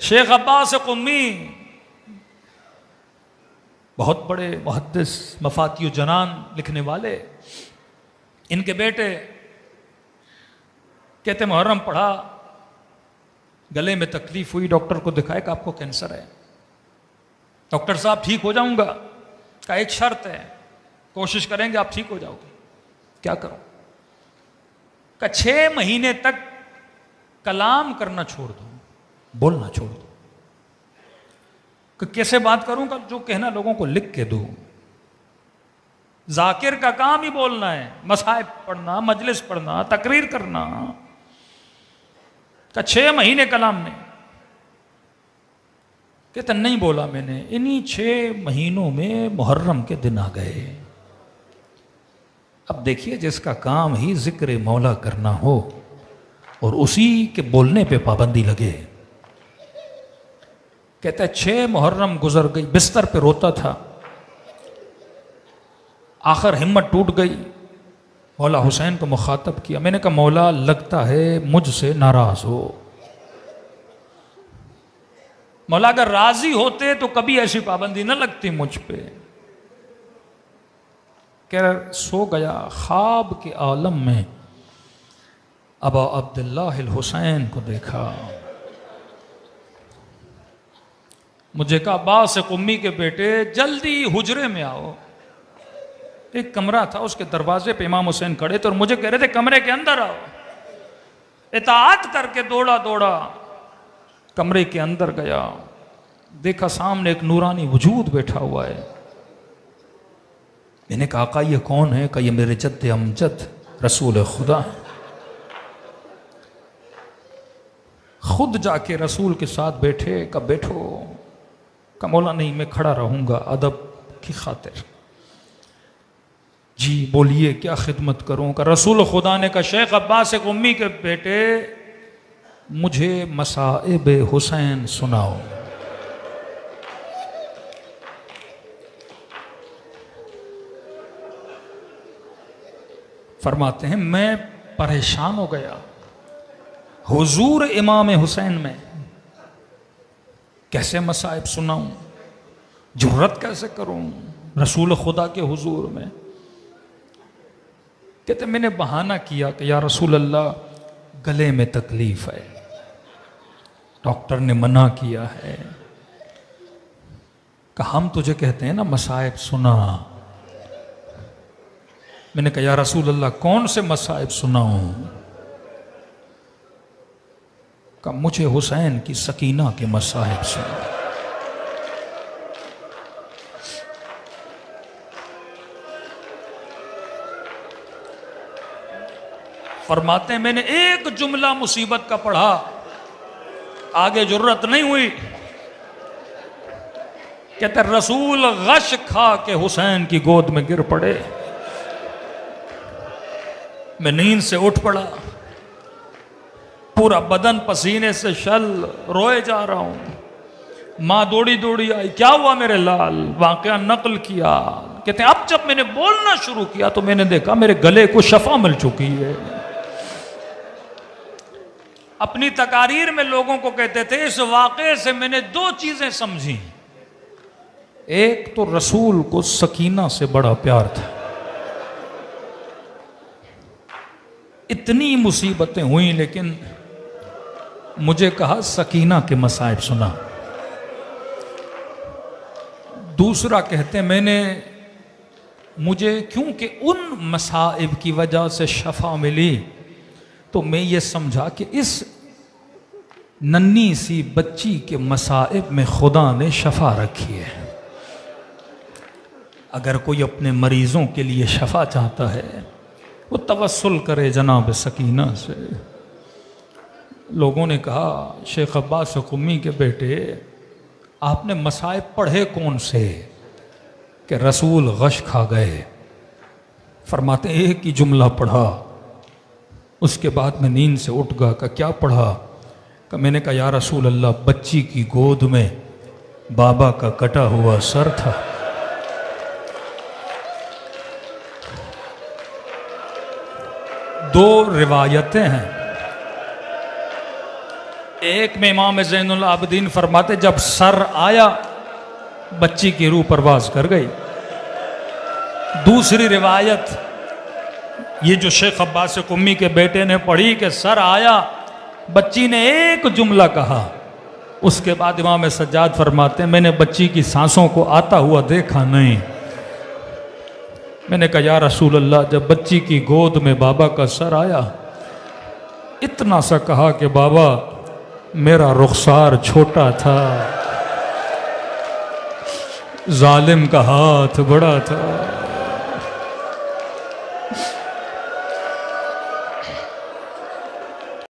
शेख अब्बास कुम्मी बहुत बड़े मुहद्दिस मफातियु जनान लिखने वाले, इनके बेटे कहते मुहर्रम पढ़ा, गले में तकलीफ हुई, डॉक्टर को दिखाया कि आपको कैंसर है। डॉक्टर साहब ठीक हो जाऊंगा, का एक शर्त है, कोशिश करेंगे आप ठीक हो जाओगे। क्या करूं? का 6 महीने तक कलाम करना छोड़ दो, बोलना छोड़ दो। कि कैसे बात करूंगा? जो कहना लोगों को लिख के दो। जाकिर का काम ही बोलना है, मसाइब पढ़ना, मजलिस पढ़ना, तकरीर करना। का 6 महीने कलाम नहीं। कहता नहीं बोला मैंने। इन्हीं 6 महीनों में मुहर्रम के दिन आ गए। अब देखिए, जिसका काम ही जिक्र मौला करना हो और उसी के बोलने पे पाबंदी लगे। कहता है 6 मुहर्रम गुजर गई, बिस्तर पे रोता था, आखिर हिम्मत टूट गई। मौला हुसैन को मुखातब किया। मैंने कहा मौला, लगता है मुझसे नाराज हो। मौला अगर राजी होते तो कभी ऐसी पाबंदी न लगती मुझ पे। कह सो गया। ख्वाब के आलम में अबा अब्दुल्लाह हुसैन को देखा। मुझे कहा अब्बास कुम्मी के बेटे जल्दी हुजरे में आओ। एक कमरा था, उसके दरवाजे पे इमाम हुसैन खड़े थे और मुझे कह रहे थे कमरे के अंदर आओ। इताअत करके दौड़ा दौड़ा कमरे के अंदर गया। देखा सामने एक नूरानी वजूद बैठा हुआ है। मैंने कहा आका ये कौन है? कहा ये मेरे जद्द अमजद रसूल खुदा। खुद जाके रसूल के साथ बैठे। कब बैठो? का मौला नहीं, मैं खड़ा रहूंगा अदब की खातिर। जी बोलिए क्या खिदमत करूं? का रसूल खुदा ने कहा शेख अब्बास कुम्मी के बेटे मुझे मसाइब हुसैन सुनाओ। फरमाते हैं मैं परेशान हो गया हुजूर इमाम हुसैन में। कैसे मसाइब सुनाऊं? जुर्रत कैसे करूं रसूल खुदा के हुजूर में? कहते मैंने बहाना किया कि या रसूल अल्लाह गले में तकलीफ है, डॉक्टर ने मना किया है। कि हम तुझे कहते हैं ना मसाइब सुना। मैंने कहा या रसूल अल्लाह कौन से मसाइब सुनाऊं? का मुझे हुसैन की सकीना के मसाइब सुना। फरमाते हैं मैंने एक जुमला मुसीबत का पढ़ा, आगे जरूरत नहीं हुई। कहते रसूल गश खा के हुसैन की गोद में गिर पड़े। मैं नींद से उठ पड़ा, पूरा बदन पसीने से शल, रोए जा रहा हूं। मां दौड़ी दौड़ी आई, क्या हुआ मेरे लाल? वाकया नकल किया। कहते अब जब मैंने बोलना शुरू किया तो मैंने देखा मेरे गले को शफा मिल चुकी है। अपनी तकारीर में लोगों को कहते थे इस वाकये से मैंने 2 चीजें समझी। एक तो रसूल को सकीना से बड़ा प्यार था। इतनी मुसीबतें हुई लेकिन मुझे कहा सकीना के मसाइब सुना। दूसरा कहते मैंने मुझे क्योंकि उन मसाइब की वजह से शफा मिली तो मैं ये समझा कि इस नन्ही सी बच्ची के मसाइब में खुदा ने शफा रखी है। अगर कोई अपने मरीजों के लिए शफा चाहता है वो तवस्सुल करे जनाब सकीना से। लोगों ने कहा शेख अब्बास कुम्मी के बेटे आपने मसाइब पढ़े कौन से कि रसूल गश खा गए? फरमाते एक ही जुमला पढ़ा, उसके बाद मैं नींद से उठ गया। का क्या पढ़ा? का मैंने कहा या रसूल अल्लाह बच्ची की गोद में बाबा का कटा हुआ सर था। दो रिवायतें हैं। एक में इमाम ज़ैनुल आबिदीन फरमाते जब सर आया बच्ची की रूह परवाज कर गई। दूसरी रिवायत ये जो शेख अब्बास कुम्मी के बेटे ने पढ़ी कि सर आया, बच्ची ने एक जुमला कहा, उसके बाद इमाम सज्जाद फरमाते मैंने बच्ची की सांसों को आता हुआ देखा नहीं। मैंने कहा या रसूल अल्लाह, जब बच्ची की गोद में बाबा का सर आया इतना सा कहा कि बाबा मेरा रुखसार छोटा था, जालिम का हाथ बड़ा था।